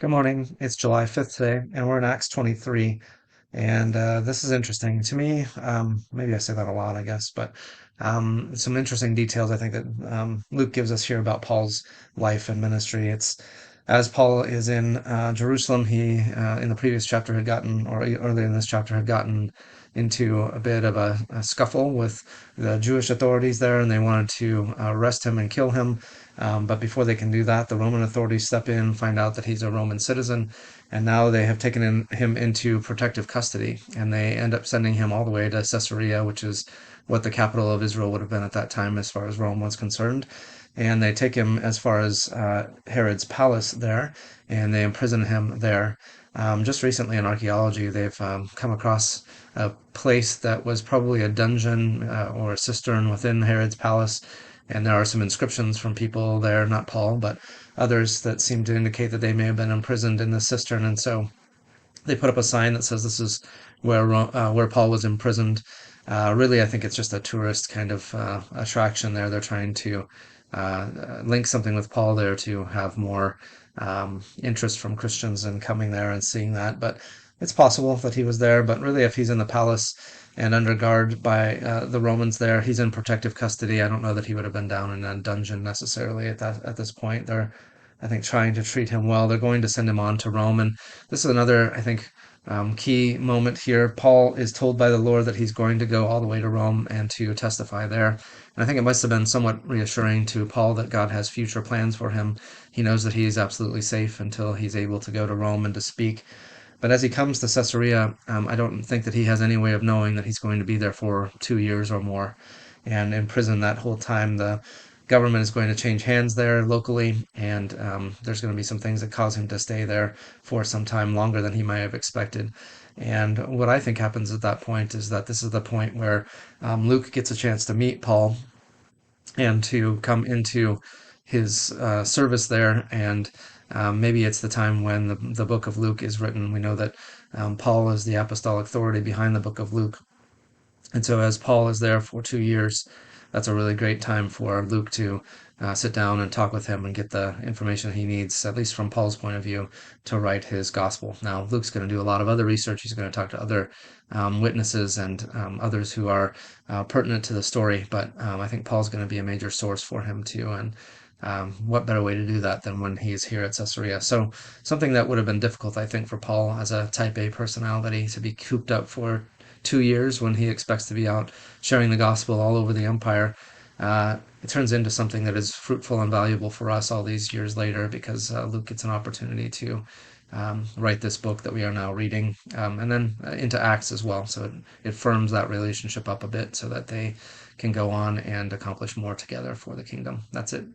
Good morning. It's July 5th today, and we're in Acts 23. And this is interesting to me. Maybe I say that a lot, I guess, but some interesting details I think that Luke gives us here about Paul's life and ministry. It's as Paul is in Jerusalem, he in the previous chapter had gotten, or earlier in this chapter, had gotten into a bit of a scuffle with the Jewish authorities there, and they wanted to arrest him and kill him. But before they can do that, the Roman authorities step in, find out that he's a Roman citizen, and now they have taken him into protective custody, and they end up sending him all the way to Caesarea, which is what the capital of Israel would have been at that time as far as Rome was concerned. And they take him as far as Herod's palace there, and they imprison him there. Just recently in archaeology, they've come across a place that was probably a dungeon or a cistern within Herod's palace, and there are some inscriptions from people there, not Paul, but others that seem to indicate that they may have been imprisoned in this cistern. And so they put up a sign that says this is where Paul was imprisoned. Really, I think it's just a tourist kind of attraction there. They're trying to link something with Paul there to have more interest from Christians in coming there and seeing that. But it's possible that he was there. But really, if he's in the palace and under guard by the Romans there, he's in protective custody. I don't know that he would have been down in a dungeon necessarily at this point. They're, I think, trying to treat him well. They're going to send him on to Rome, and this is another, I think, key moment here. Paul is told by the Lord that he's going to go all the way to Rome and to testify there. And I think it must have been somewhat reassuring to Paul that God has future plans for him. He knows that he is absolutely safe until he's able to go to Rome and to speak. But as he comes to Caesarea, I don't think that he has any way of knowing that he's going to be there for 2 years or more and in prison that whole time. The government is going to change hands there locally, and there's going to be some things that cause him to stay there for some time longer than he might have expected. And what I think happens at that point is that this is the point where Luke gets a chance to meet Paul and to come into his service there. And maybe it's the time when the book of Luke is written. We know that Paul is the apostolic authority behind the book of Luke. And so, as Paul is there for 2 years, that's a really great time for Luke to sit down and talk with him and get the information he needs, at least from Paul's point of view, to write his gospel. Now, Luke's going to do a lot of other research. He's going to talk to other witnesses and others who are pertinent to the story, but I think Paul's going to be a major source for him too. And what better way to do that than when he's here at Caesarea? So, something that would have been difficult, I think, for Paul as a type A personality to be cooped up for 2 years when he expects to be out sharing the gospel all over the empire. It turns into something that is fruitful and valuable for us all these years later because Luke gets an opportunity to write this book that we are now reading, and then into Acts as well. So it firms that relationship up a bit so that they can go on and accomplish more together for the kingdom. That's it.